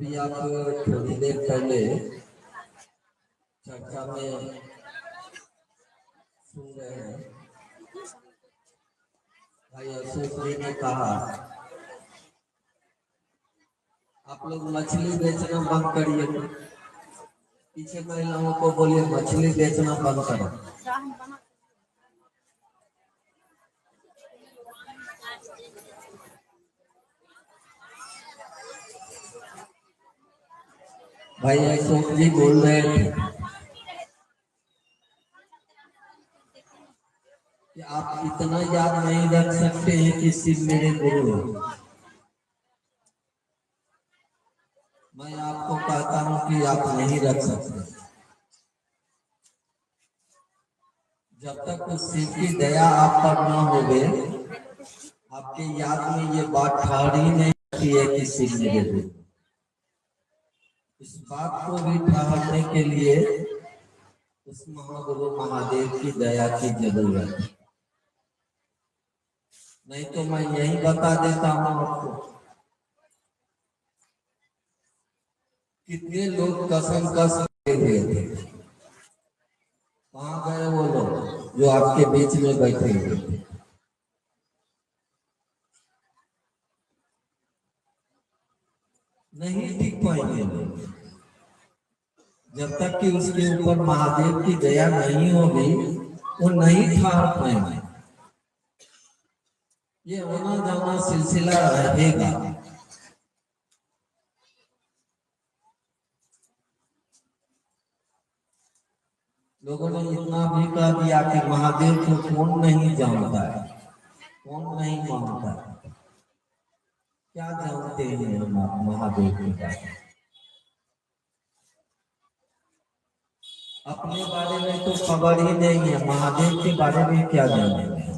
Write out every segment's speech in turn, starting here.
अभी आप थोड़ी देर पहले चर्चा में सुन रहे हैं, भाई अशोक जी ने कहा आप लोग मछली बेचना बंद करिए। पीछे महिलाओं को बोलिए मछली बेचना बंद करो। भाई अशोक जी बोल रहे थे कि आप इतना याद नहीं रख सकते हैं कि शिव मेरे गुरु हैं। मैं आपको कहता हूं कि आप नहीं रख सकते जब तक उस शिव की दया आप पर न होवे। आपके याद में ये बात ठहर ही नहीं सकती है कि शिव मेरे गुरु। इस बात को भी ठहरने के लिए उस महागुरु महादेव की दया की जरूरत है। नहीं तो मैं यही बता देता हूं आपको। कितने लोग कसम कस हुए थे, कहां गए वो लोग जो आपके बीच में बैठे हुए थे? नहीं टिक पाएंगे लोग जब तक कि उसके ऊपर महादेव की दया नहीं होगी। वो नहीं ठहर पाएंगे। ये आना जाना सिलसिला रहेगा। लोगों ने इतना भी कह दिया कि महादेव को कौन नहीं जानता है, कौन नहीं मानता है। क्या जानते हैं हम महादेव के बारे में? अपने बारे में तो खबर ही नहीं है, महादेव के बारे में क्या जानेंगे?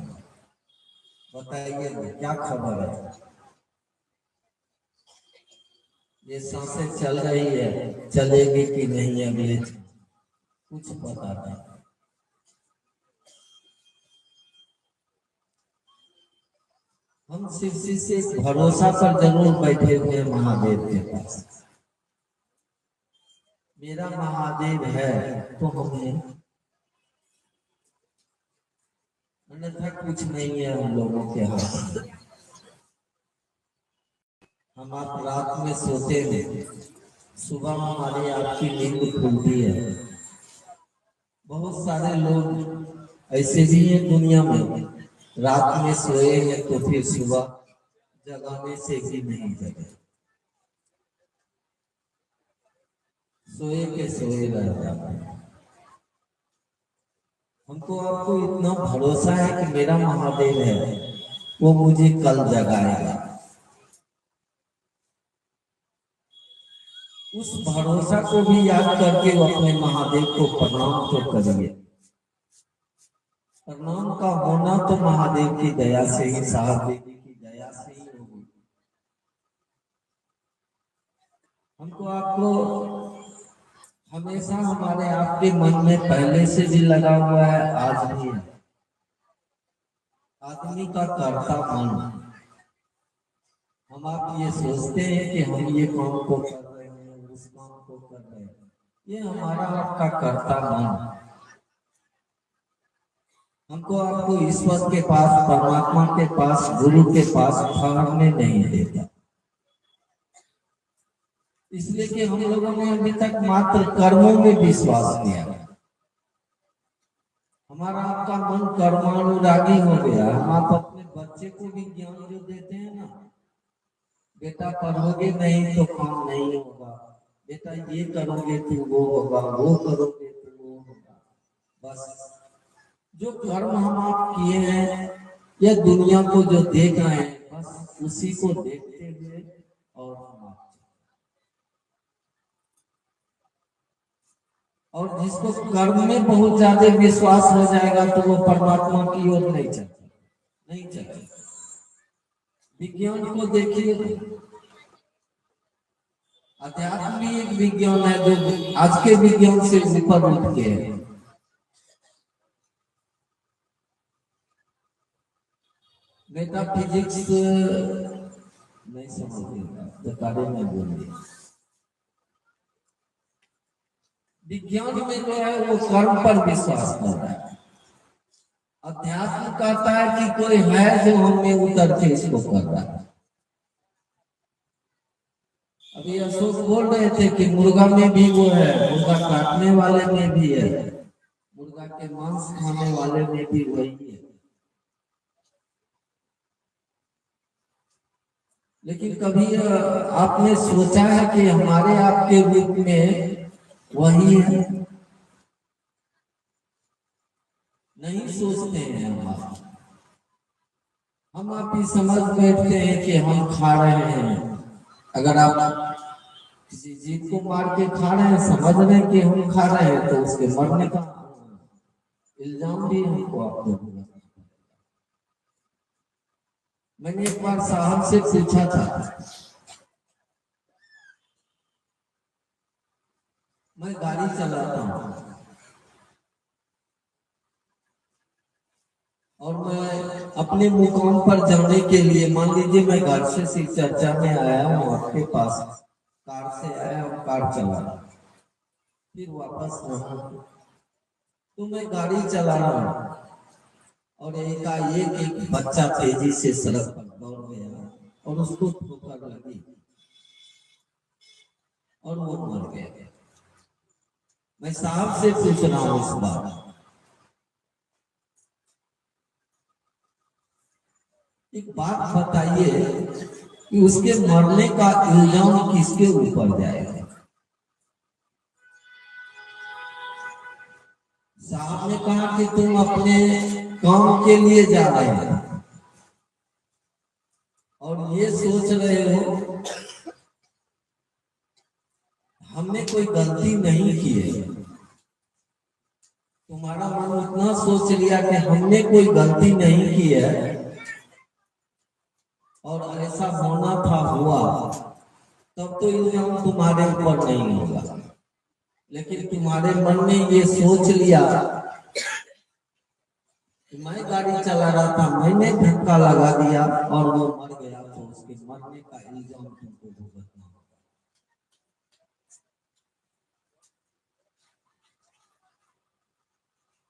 बताइए क्या खबर है? ये सांसें चल रही है, चलेगी कि नहीं अगले कुछ पता नहीं। हम शिव से भरोसा पर जरूर बैठे हुए महादेव के पास। मेरा महादेव है तो हमें अन्यथा कुछ नहीं है हम लोगों के हाथ में। हम आप रात में सोते हैं, सुबह हमारी आपकी नींद खुलती है। बहुत सारे लोग ऐसे भी हैं दुनिया में, रात में सोए हैं तो फिर सुबह जगाने से भी नहीं जगे, सोए के सोए रह जाते हैं। हमको आपको इतना भरोसा है कि मेरा महादेव है, वो मुझे कल जगाएगा। उस भरोसा को भी याद करके वो अपने महादेव को प्रणाम तो करिए। प्रणाम का होना तो महादेव की दया से ही, साहब देवी की दया से ही होगी। हमको आपको हमेशा हमारे आपके मन में पहले से भी लगा हुआ है, आज भी है। आदमी का कर्ता मन। हम आप ये सोचते हैं कि हम ये काम को कर रहे हैं, उस काम को कर रहे हैं, ये हमारा आपका कर्ता मन हमको आपको ईश्वर के पास, परमात्मा के पास, गुरु के पास ठहरने नहीं देता। इसलिए कि हम लोगों ने अभी तक मात्र कर्मों में विश्वास किया। हमारा आपका मन कर्मानुरागी हो गया। हम आप अपने बच्चे को भी ज्ञान जो देते हैं ना, बेटा पढ़ोगे नहीं तो काम नहीं होगा, बेटा ये करोगे तो वो होगा, वो करोगे तो वो होगा। बस जो कर्म हम आप किए हैं या दुनिया को जो देख रहे हैं, बस उसी को देखते हुए और जिसको कर्म में बहुत ज्यादा विश्वास हो जाएगा तो वो परमात्मा की ओर नहीं चलता। विज्ञान को देखिए, अध्यात्म भी एक विज्ञान है जो आज के विज्ञान से ऊपर उठ के है। मेटाफिजिक्स नहीं समझिएगा, बता में बोलिए। विज्ञान में जो है वो कर्म पर विश्वास कर रहा है। अध्यात्म कहता है कि कोई है जो हमें उतर के इसको कर रहा है। अभी अशोक बोल रहे थे कि मुर्गा में भी वो है, मुर्गा काटने वाले में भी है, मुर्गा के मांस खाने वाले में भी वही है। लेकिन कभी आपने सोचा है कि हमारे आपके रूप में वही है? नहीं सोचते हैं हम आप ही समझ बैठते हैं कि हम खा रहे हैं। अगर आप किसी जीव को मार के खा रहे हैं, समझ रहे हैं कि हम खा रहे हैं, तो उसके मरने का इल्जाम भी हमको आप लोगों ने। मैंने एक बार साहब से पूछा था, मैं गाड़ी चलाता हूँ और मैं अपने मुकाम पर जाने के लिए, मान लीजिए मैं घर से शिव चर्चा में आया हूँ, आपके पास कार से आया और कार चला, फिर वापस रहा, तो मैं गाड़ी चला रहा हूँ और एकाएक एक बच्चा तेजी से सड़क पर दौड़ गया और उसको ठोकर लगी और वो मर गया। मैं साहब से पूछ रहा हूँ इस बार, एक बात बताइए कि उसके मरने का इल्जाम किसके ऊपर जाएगा? साहब ने कहा कि तुम अपने काम के लिए जा रहे हो और ये सोच रहे हो हमने कोई गलती नहीं की है। तुम्हारा मन इतना सोच लिया कि हमने कोई गलती नहीं की है और ऐसा होना था हुआ, तब तो इल्जाम तुम्हारे ऊपर नहीं होगा। लेकिन तुम्हारे मन में ये सोच लिया कि मैं गाड़ी चला रहा था, मैंने धक्का लगा दिया और वो मर गया, तो उसके मरने का इल्जाम तुमको भुगतना होगा।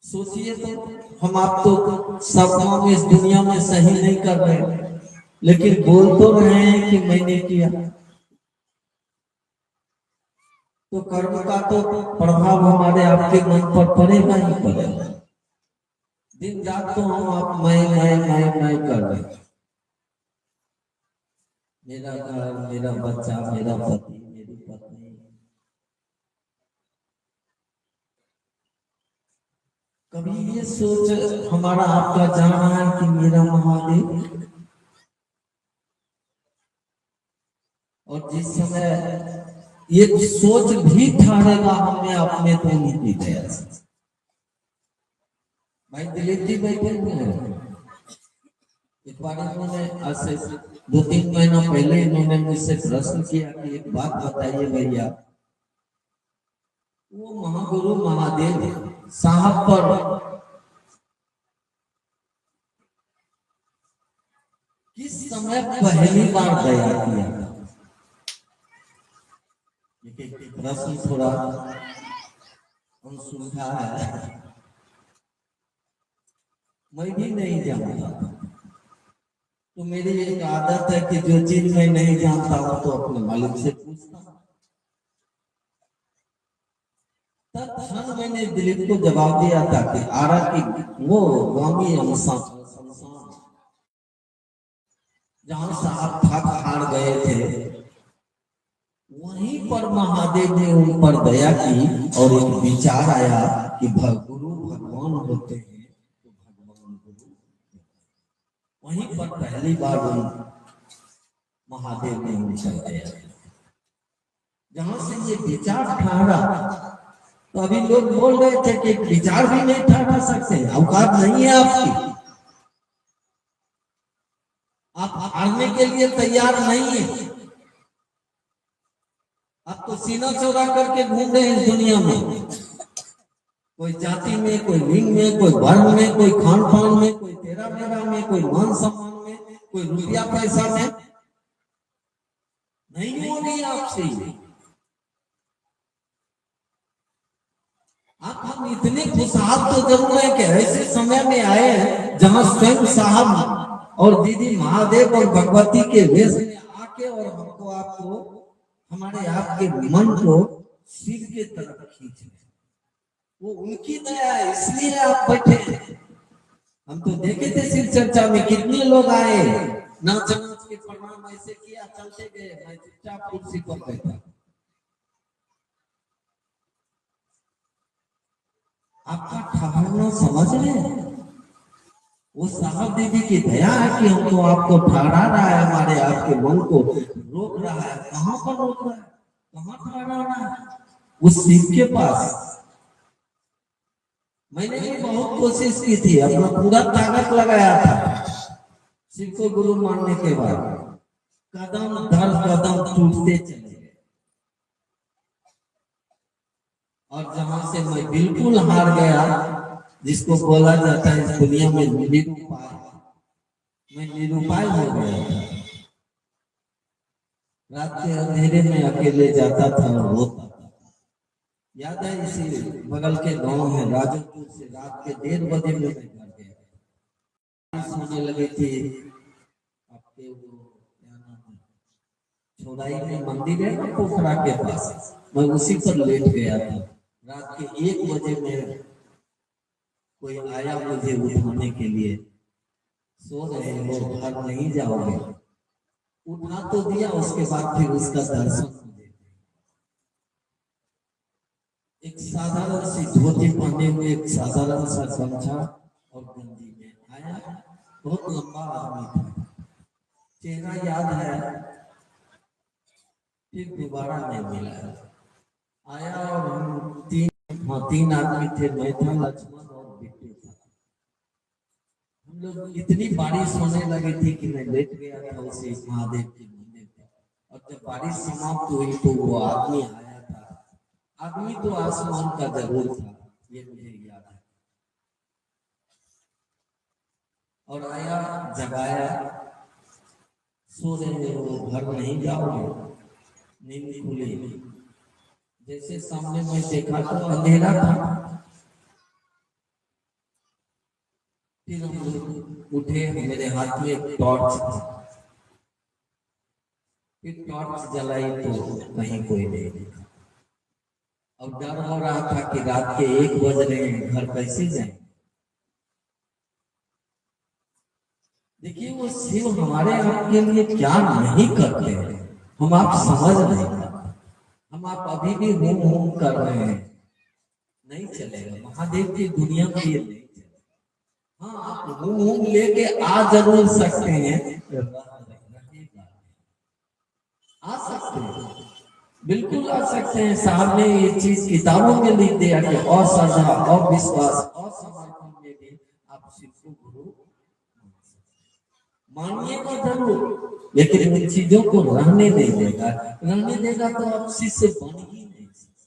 सोचिए तो, हम आप तो सब काम इस दुनिया में सही नहीं कर रहे, लेकिन बोल तो रहे हैं कि मैंने किया। तो कर्म का तो प्रभाव हमारे आपके मन पर पड़ेगा ही पड़ेगा। दिन रात तो हम आप मैं कर रहे, मेरा घर, मेरा बच्चा, मेरा पति, मेरी पत्नी, कभी ये सोच हमारा आपका जा रहा है कि मेरा महादेव? और जिस समय ये सोच भी ठानेगा हमने अपने तो नहीं दया से। भाई दिलीप जी बैठे हुए हैं, एक बार इन्होंने आज से 2-3 महीना पहले इन्होंने मुझसे प्रश्न किया कि एक बात बताइए भैया, वो महागुरु महादेव साहब पर किस समय पहली बार दया किया? प्रश्न थोड़ा अनसुलझा है, मैं भी नहीं जानता। तो मेरी एक आदत है कि जो चीज मैं नहीं जानता हूं तो अपने मालिक से पूछता हूं। तत्क्षण मैंने दिलीप को जवाब दिया था कि आरा की वो स्वामी जहां साहब थक हार गए थे, वहीं पर महादेव ने उन पर दया की और एक विचार आया कि गुरु भगवान होते हैं तो भगवान गुरु। वहीं पर पहली बार उन महादेव ने उनकर दया की। जहां से ये विचार ठहरा, तो अभी लोग बोल रहे थे कि विचार भी नहीं ठहरा सकते, औकात नहीं है आपकी, आप हारने के लिए तैयार नहीं है, आप तो सीना चौड़ा करके घूम रहे हैं इस दुनिया में, कोई जाति में, कोई लिंग में, कोई वर्ण में, कोई खान पान में, कोई तेरा मेरा में, कोई मान सम्मान में, कोई रुपया पैसा में। नहीं होगी आपसे। आप हम इतने खुशहाल तो जरूर है कि ऐसे समय में आए हैं जहां स्वयं साहब और दीदी महादेव और भगवती के वेश में आके और हमको आपको हमारे आपके मन को शिव के तरफ खींच रहे। वो उनकी दया है, इसलिए आप बैठे हैं। हम तो देखे थे शिव चर्चा में कितने लोग आए, नाच नाच के प्रणाम ऐसे किया, चलते गए, मैं चुपचाप कुर्सी पर बैठा। आपका ठहरना समझ रहे हैं? वो साहब दीदी की दया है कि हमको आपको ठहरा रहा है, हमारे आपके मन को रोक रहा है। कहाँ पर रोक रहा है, कहाँ ठहरा रहा है? उस शिव के पास। मैंने भी बहुत कोशिश की थी, अपना पूरा ताकत लगाया था शिव को गुरु मानने के बाद। कदम दर कदम टूटते चले गए, और जहां से मैं बिल्कुल हार गया, जिसको बोला जाता है इस दुनिया में निरुपाय, मैं निरुपाय हो गया था। रात के अंधेरे में अकेले जाता था और रोता था। याद है इसी बगल के गांव में राजोपुर से रात के 1:30 बजे में मैं घर गया, बारिश होने लगी थी। आपके वो क्या नाम है, छोड़ाई में मंदिर है ना पोखरा के पास, मैं उसी पर लेट गया था। रात के 1 बजे में कोई आया मुझे उठाने के लिए, सो रहे हो, घर नहीं जाओगे? उठा तो दिया, उसके बाद फिर उसका दर्शन मुझे, एक साधारण सी धोती पहने हुए, एक साधारण सा गमछा और गंजी में आया। बहुत लंबा आदमी था, चेहरा याद है, फिर दोबारा नहीं मिला। आया और हम तीन आदमी थे, मैं था, लक्ष्मण और बिट्टू था। हम लोग, इतनी बारिश होने लगी थी कि मैं लेट गया था उसी महादेव के मंदिर पे। और जब बारिश समाप्त हुई तो वो आदमी आया था। आदमी तो आसमान का जरूर था, ये मुझे याद है। और आया, जगाया, सो रहे हो, घर नहीं जाओगे? नींद खुली, जैसे सामने मैं देखा तो अंधेरा था। फिर हम उठे, मेरे हाथ में एक टॉर्च था। फिर टॉर्च जलाई तो कहीं कोई नहीं दिखा, और डर हो रहा था कि रात के 1 बज रहे हैं, घर कैसे जाए। देखिए वो शिव हमारे आपके लिए क्या नहीं करते हैं, हम आप समझ नहीं पाते। हम आप अभी भी होम होम कर रहे हैं, नहीं चलेगा। महादेव की दुनिया में ये नहीं चलेगा। हाँ, आप होम होम लेके आ जरूर सकते हैं, आ सकते हैं, बिल्कुल आ सकते हैं। साहब ने ये चीज किताबों में लिख दिया कि और श्रद्धा और विश्वास और समर्पण में भी आप शिव को गुरु मानिएगा जरूर, लेकिन इन चीजों को रहने नहीं देगा। रहने देगा तो आप शिष्य बन ही नहीं सकते।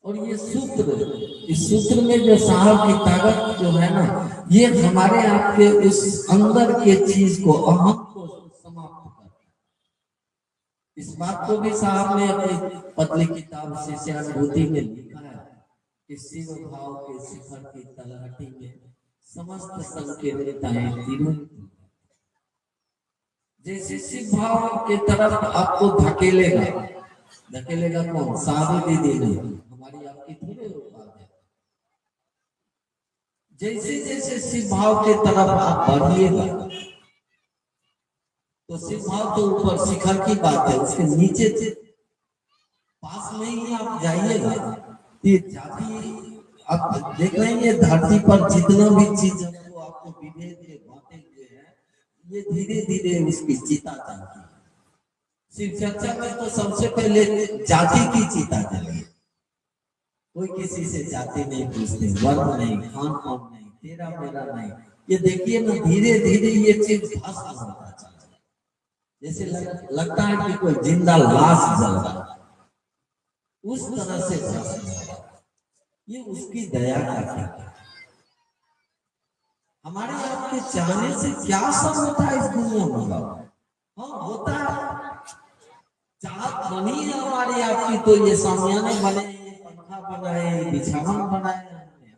और ये सूत्र, इस सूत्र में जो साहब की ताकत जो है ना, ये हमारे आपके उस अंदर के चीज को, अहम को समाप्त करता है। इस बात को भी साहब ने अपनी पतली किताब शिष्यानुभूति में लिखा है कि शिव भाव के शिखर की तलहटी में समस्त संकीर्णताएं तीनों, जैसे शिव भाव के तरफ आपको धकेलेगा, धकेलेगा कौन? साधु दीदी नहीं, हमारी आपकी थोड़े बात है। जैसे जैसे शिव भाव के तरफ आप बढ़िएगा, तो शिव भाव तो ऊपर शिखर की बात है, उसके नीचे से पास में ही आप जाइएगा। ये जाति आप देख रहे हैं, ये धरती पर जितना भी चीज हमको आपको विभेद के बांटे हुए हैं, ये धीरे धीरे उसकी चिता चलती है। शिव चर्चा में तो सबसे पहले जाति की चिता चली, कोई किसी से जाति नहीं पूछते, वर्ण नहीं, खान पान नहीं, तेरा मेरा नहीं। ये देखिए ना, धीरे धीरे ये चीज भस्म होता चला है, जैसे लगता है कि कोई जिंदा लाश जल रहा है, उस तरह से भस्म होता है। ये उसकी दया का क्या, हमारे आपके चाहने से क्या सब होता है इस दुनिया में? हाँ होता है, चाहत बनी है हमारी आपकी, तो ये सामियाने बने, ये पंखा बनाए, ये बिछावन बनाए हमने।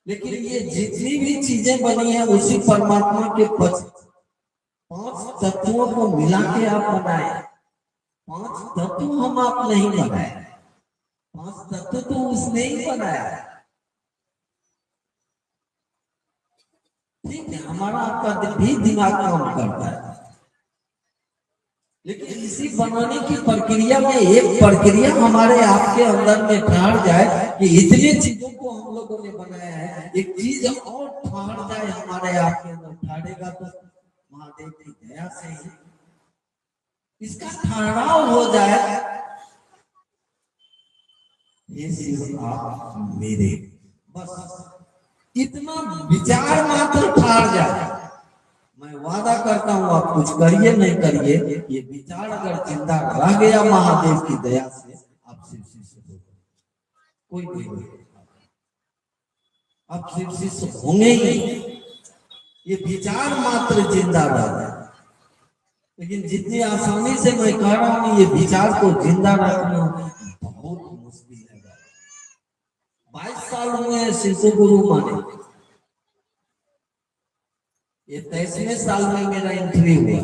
लेकिन ये जितनी भी चीजें बनी है उसी परमात्मा के पांच तत्वों को मिला के आप बनाए। पांच तत्व हम आप नहीं बनाए, पांच तत्व तो उसने ही बनाया। ठीक है, हमारा आपका भी दिमाग काम करता है, लेकिन इसी बनाने की प्रक्रिया में एक प्रक्रिया हमारे आपके अंदर में ठहर जाए कि इतने चीजों को हम लोगों ने बनाया है, एक चीज और ठहर जाए हमारे आपके अंदर, ठहरेगा तो महादेव की दया से ही इसका ठहराव हो जाए। ये सिर्फ आप मेरे, बस इतना विचार मात्र ठहर जाए, मैं वादा करता हूं आप कुछ करिए नहीं करिए, ये विचार अगर जिंदा रह गया महादेव की दया से, आप सिर्फ शिष्य हो, कोई नहीं, आप सिर्फ शिष्य होंगे ही। ये विचार मात्र जिंदा रह गया, लेकिन जितनी आसानी से मैं कह रहा हूं ये विचार को जिंदा रखना बहुत मुश्किल है। 22 साल हुए शिव को गुरु माने, ये 23वें साल में मेरा एंट्री हुआ।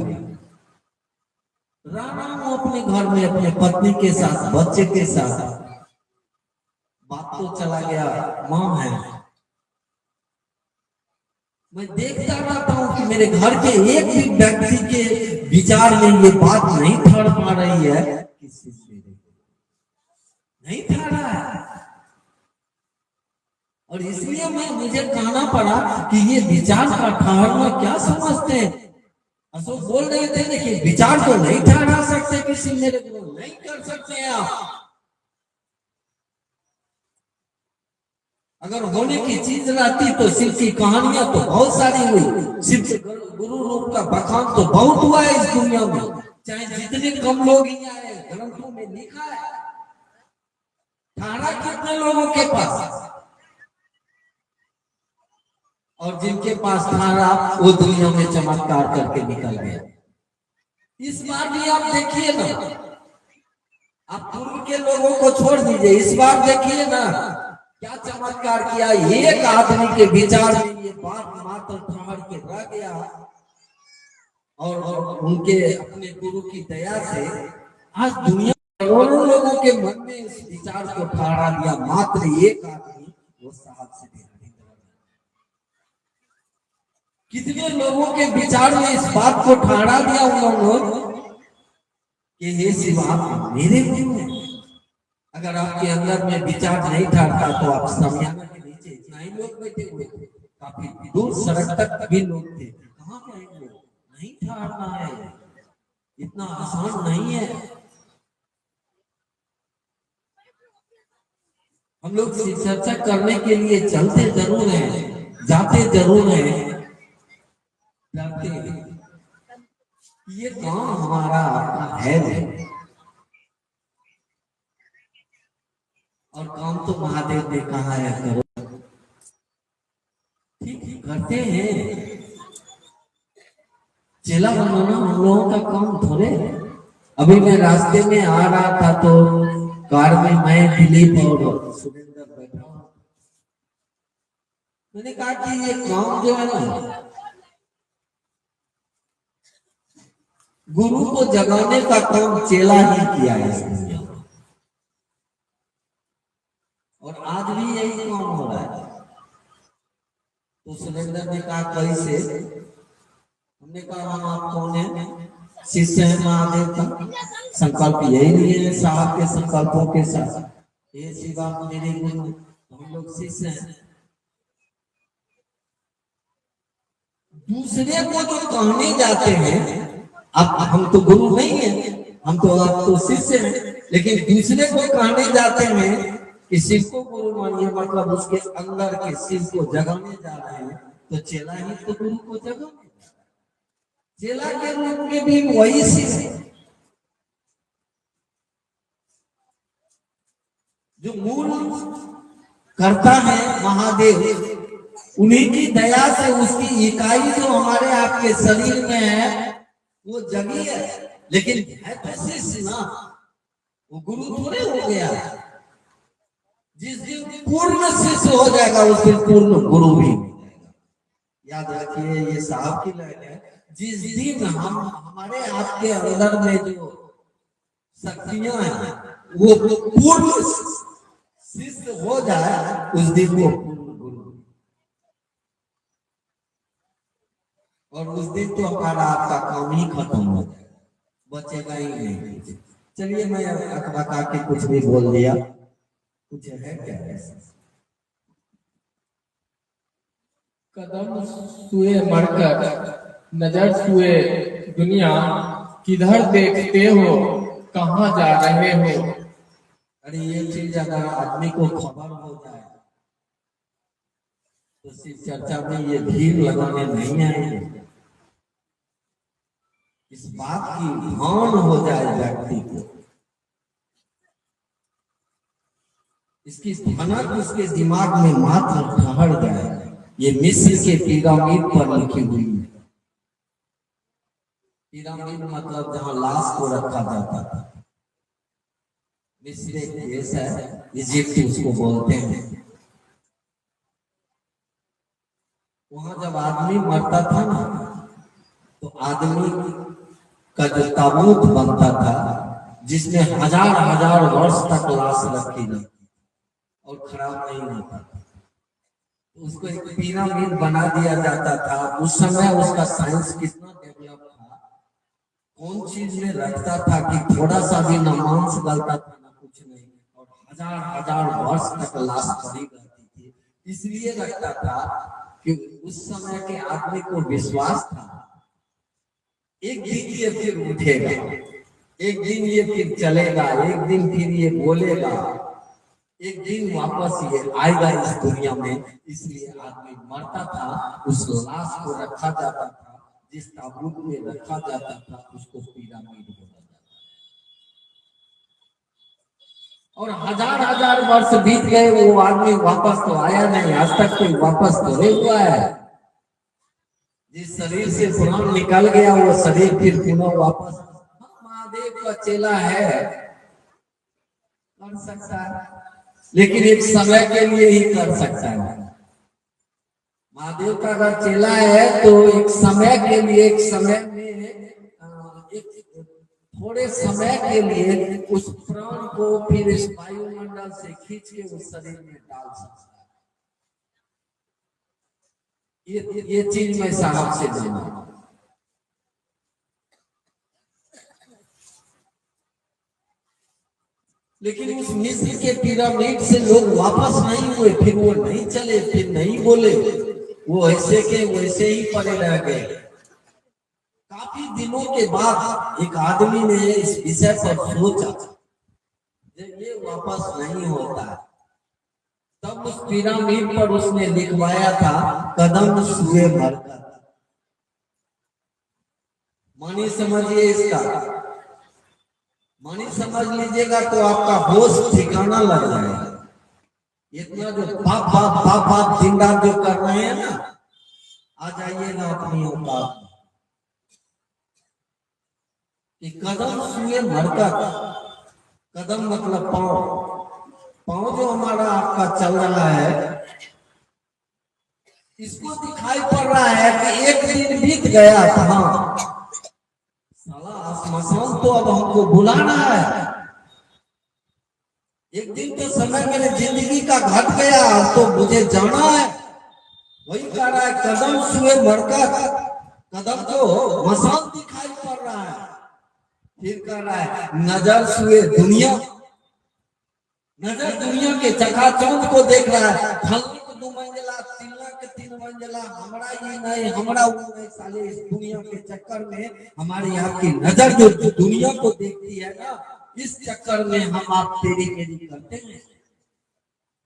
रहा हूं अपने घर में अपने पत्नी के साथ, बच्चे के साथ, बात तो चला गया मां है। मैं देखता रहता हूं कि मेरे घर के एक भी व्यक्ति के विचार में ये बात नहीं ठहर पा रही है कि नहीं ठहरा है। और इसलिए मुझे कहना पड़ा कि ये विचार का ठहरना क्या समझते हैं। अशोक बोल रहे थे देखिए विचार को नहीं ठहरा सकते किसी मेरे को, नहीं कर सकते हैं आप। अगर होने की चीज रहती तो शिव की कहानियां तो बहुत सारी हुई, शिव के गुरु रूप का बखान तो बहुत हुआ है इस दुनिया में, चाहे जितने कम लोग ही आए, ग्रंथों में लिखा है। ठहरा कितने लोगों के पास, और जिनके पास ठहरा वो दुनिया में चमत्कार करके निकल गया। इस बार भी आप देखिए ना, आप पूर्व के लोगों को छोड़ दीजिए, इस बार देखिए ना क्या चमत्कार किया। एक आदमी के विचार में ये बात मात्र ठहर के रह गया, और उनके अपने गुरु की दया से आज दुनिया करोड़ों लोगों के मन में इस विचार को ठहरा दिया। मात्र एक आदमी, वो साहब से कितने लोगों के विचार में इस बात को ठहरा दिया उन्होंने कि हे शिव आप मेरे गुरु हैं। अगर आपके अंदर में विचार नहीं ठहरता तो आप सामियाना के नीचे इतना ही लोग बैठे हुए थे, काफी दूर सड़क तक भी लोग थे, कहाँ गए लोग। नहीं ठहरना है, इतना आसान नहीं है। हम लोग चर्चा करने के लिए चलते जरूर हैं, जाते जरूर हैं, जाते हैं। ये काम हमारा आपका है नहीं, और काम तो महादेव ने कहा है करो, ठीक करते हैं। चेला बनाना हम लोगों का काम थोड़े। अभी मैं रास्ते में आ रहा था तो कार में मैं, दिलीप और सुरेंद्र बैठा, मैंने कहा कि ये काम जो है ना, गुरु को जगाने का काम चेला ही किया है, और आज भी यही काम हो रहा है। तो सुरेंद्र ने कहा कैसे? हमने कहा हम आप कौन है? शिष्य है महादेव का, संकल्प यही लिए है साहब के संकल्पों के साथ, ये शिवा मेरे गुरु, हम लोग शिष्य हैं। दूसरे को जो कहने जाते हैं, अब हम तो गुरु नहीं है, हम तो आप तो शिष्य हैं, लेकिन दूसरे को कहने जाते हैं कि शिव को गुरु मानिए, मतलब उसके अंदर के शिव को जगाने जा रहे हैं, तो चेला ही तो गुरु को जगाने, चेला के रूप में भी वही शिव है जो मूल करता है महादेव। उन्हीं की दया से उसकी इकाई जो हमारे आपके शरीर में है वो जगी है। लेकिन है तो शिष्य ना, वो गुरु थोड़े हो गया। जिस दिन पूर्ण शिष्य हो जाएगा उस दिन पूर्ण गुरु भी हो जाएगा। याद रखिए, ये साहब की लाइन है, जिस दिन हम हमारे आपके अंदर में जो शक्तियां हैं वो पूर्ण शिष्य हो जाए, उस दिन वो पूर्ण गुरु। और उस दिन तो हमारा आपका काम ही खत्म हो जाएगा, बचेगा ही नहीं। चलिए, मैं अकबका के कुछ भी बोल दिया, कुछ है क्या ऐसा? कदम सुए मरकर नजर सुए दुनिया, किधर देखते हो कहाँ जा रहे हो। अरे ये चीज अगर आदमी को खबर हो जाए तो इस चर्चा में ये भीड़ लगाने नहीं आएंगे। इस बात की भान हो जाए व्यक्ति को, इसकी भनक उसके दिमाग में मात्र ठहर जाए। ये मिस्र के पिरामिड पर लिखी हुई है। पिरामिड मतलब जहां लाश को रखा जाता था। मिस्र एक देश है, इजिप्ट उसको बोलते हैं। वहां जब आदमी मरता था ना, तो आदमी का जो ताबूत बनता था, जिसमें हजार हजार वर्ष तक लाश रखी जाती और खराब नहीं होता था, उसको एक पिरामिड बना दिया जाता था। उस समय उसका साइंस कितना डेवलप था, कौन चीज में रखता था कि थोड़ा सा भी न मांस गलता था न कुछ नहीं, और हजार हजार वर्ष तक लाश पड़ी रहती थी। इसलिए रखता था कि उस समय के आदमी को विश्वास था एक दिन ये फिर उठेगा, एक दिन ये फिर चलेगा, एक दिन फिर ये बोलेगा, एक दिन वापस ये आएगा इस दुनिया में। इसलिए आदमी मरता था, उस लाश को रखा जाता था, जिस ताबूत में रखा जाता था उसको पिरामिड बोला जाता था। और हजार हजार वर्ष बीत गए, वो आदमी वापस तो आया नहीं, आज तक कोई वापस तो नहीं हुआ है। जिस शरीर से प्राण निकल गया वो शरीर फिर पुनः वापस, महादेव का चेला है, कर सकता है, लेकिन एक समय के लिए ही कर सकता है। महादेव का अगर चेला है तो एक समय के लिए, एक समय में, एक थोड़े समय के लिए उस प्राण को फिर इस वायुमंडल से खींच के उस शरीर में डाल सकता है। ये चीज मैं साहब से जाना। लेकिन उस मिस्र के पिरामिड से लोग वापस नहीं हुए, फिर वो नहीं चले, फिर नहीं बोले, वो ऐसे के वैसे ही पड़े रह गए। काफी दिनों के बाद एक आदमी ने इस विषय पर सोचा, ये वापस नहीं होता है। तब उस पिरामिड पर उसने लिखवाया था, कदम सुए मरकर। मानी समझिए इसका, मानी समझ लीजिएगा तो आपका होश ठिकाना लग जाएगा। इतना जो बाप बाप बाप बाप दिन रात जो कर रहे हैं ना, आ जाइएगा अपनी औकात कि कदम सुए मरकर। कदम मतलब पांव, पांव जो हमारा आपका चल रहा है, इसको दिखाई पड़ रहा है कि एक दिन बीत गया था, साला श्मशान तो अब हमको बुलाना है। एक दिन तो समय मेरे जिंदगी का घट गया, तो मुझे जाना है। वही कह रहा है, कदम सुए मरकर। कदम तो मसान दिखाई पड़ रहा है। फिर कह रहा है, नजर सुए दुनिया। नजर दुनिया के चकाचौंध को देख रहा है। फलने को 2 मंजिला, 3 लाख 3 मंजिला, हमारा ये नहीं, हमारा वो नहीं। साले इस दुनिया के चक्कर में हमारे यहाँ की नजर जो दुनिया को देखती है ना, इस चक्कर में हम आप तेरी मेरी करते हैं।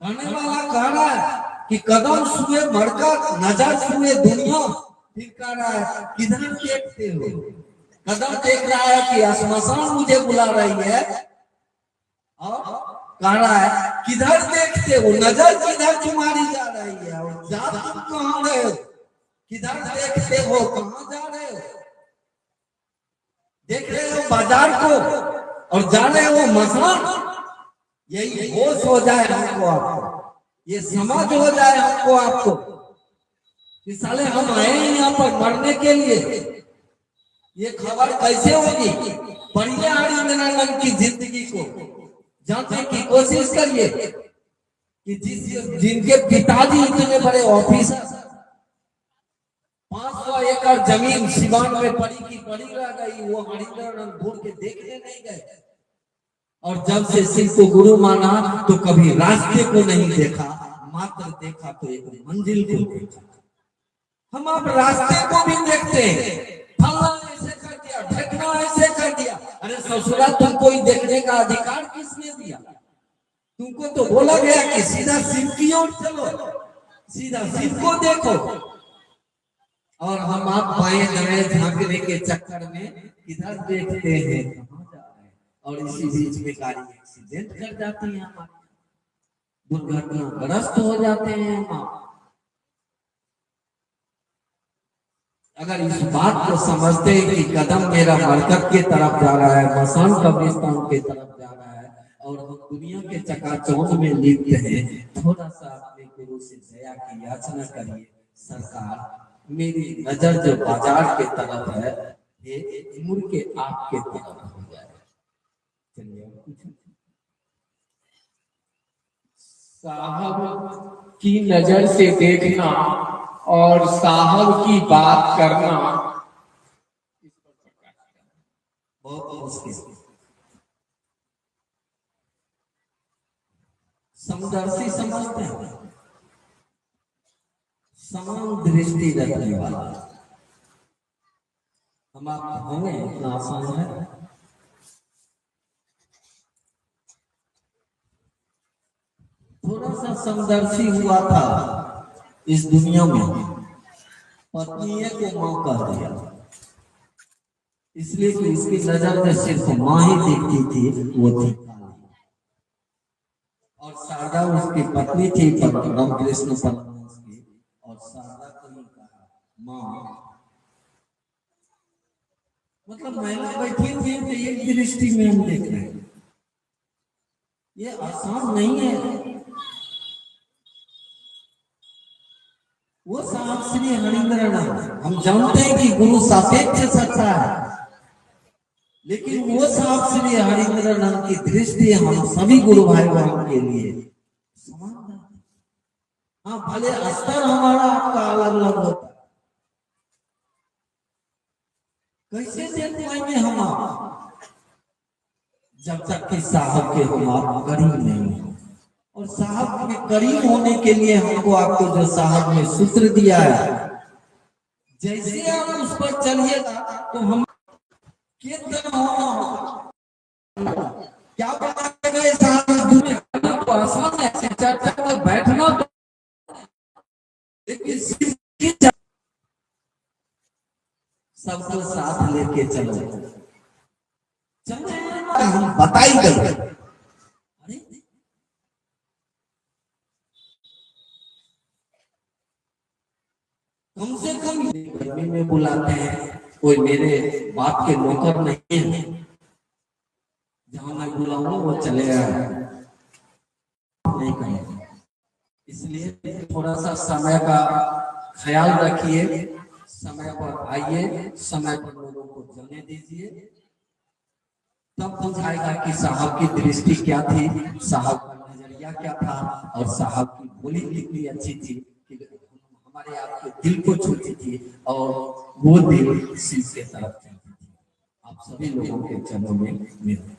कहने वाला कह रहा है कि कदम सुए मरकर, नजर सुए दुनिया। फिर कह रहा है, किधर देखते हो? कदम देख रहा है कि श्मशान मुझे बुला रही है, और कह रहा है किधर देखते हो? नजर किधर तुम्हारी जा रही है, और जा तुम कहां रहे हो? किधर देखते हो, कहां जा रहे हो? देख रहे हो बाजार को और जाने वो मसान, यही होश हो जाए हमको आपको, ये समझ हो जाए हमको आपको कि साले हम आए यहाँ पर मरने के लिए। ये खबर कैसे होगी? पढ़िए हरिंद्रानंद की जिंदगी को, जानने की कोशिश करिए कि जिनके पिताजी इतने बड़े ऑफिसर, 500 एकड़ जमीन सिवान में पड़ी की पड़ी रह गई, वो हरिंद्रानंद भूल के देखने नहीं गए। और जब से शिव को गुरु माना तो कभी रास्ते को नहीं देखा, मात्र देखा तो एक मंजिल को देखा। हम अब रास्ते को भी देखते हैं, फलना ऐसे कर दिया, ढकना ऐसे कर दिया। अरे ससुरा, तुमको ही देखने का अधिकार किसने दिया? तुमको तो बोला गया कि सीधा शिव की ओर चलो, सीधा शिव को देखो। और हम आप बाएं दाएं झांकने के चक्कर में किधर देखते हैं, कहां जा रहे हैं। और इसी बीच में गाड़ी एक्सीडेंट कर जाती है, हमारे दुर्घटनाग्रस्त हो जाते हैं हम। अगर इस बात को समझते हैं कि कदम मेरा मरकत के तरफ जा रहा है, मसान कब्रिस्तान के तरफ जा रहा है, और हम दुनिया के चकाचौंध में लिप्त हैं, थोड़ा सा अपने गुरु से दया की याचना करिए। सरकार, मेरी नजर जो बाजार के तरफ है, ये मुड़ के आपके तरफ हो जाए। चलिए, साहब की नजर से देखना और साहब की बात करना बहुत मुश्किल। समदर्शी समझते हैं, समान दृष्टि रखने वाला। हम आप होंगे, इतना आसान है। थोड़ा सा समदर्शी हुआ था इस दुनिया में, पत्नी को मां कह दिया, इसलिए कि इसकी नजर में सिर्फ मां ही दिखती थी, वो थी काली। और शारदा उसकी पत्नी थी, रामकृष्ण परमहंस की, और शारदा को ही कहा मां। मतलब महिला बैठी हुई है, एक दृष्टि में हम देख रहे हैं। ये आसान नहीं है। वो साहब श्री हरिंद्रानंद, हम जानते हैं कि गुरु सापेक्ष सच्चा है, लेकिन वो साहब श्री हरिंद्रानंद की दृष्टि हम सभी गुरु भाई बहन के लिए समान है। हाँ, भले स्तर हमारा आपका अलग अलग होता, कैसे देख पाएंगे हम आप, जब तक कि साहब के हम आप करीब नहीं हो। और साहब के करीब होने के लिए हमको आपको जो साहब ने सूत्र दिया है, जैसे आप उस पर चलिएगा तो हम कितना होना, क्या बताएगा साहब? तो आसान है चर्चा में बैठना, लेकिन सबको साथ लेके चलो, चले हम बताई गई। कम से कम गर्मी में बुलाते हैं, कोई मेरे बाप के नौकर नहीं है, जहां मैं बुलाऊंगा वो चलेगा नहीं कहेंगे। इसलिए थोड़ा सा समय का ख्याल रखिए, समय पर आइए, समय पर लोगों को चलने दीजिए, तब बुझाएगा कि साहब की दृष्टि क्या थी, साहब का नजरिया क्या था, और साहब की बोली कितनी अच्छी थी कि हमारे आपके दिल को छूती थी, और वो दिल शिव के तरफ चलती थी। आप सभी लोगों के चरणों में मेरा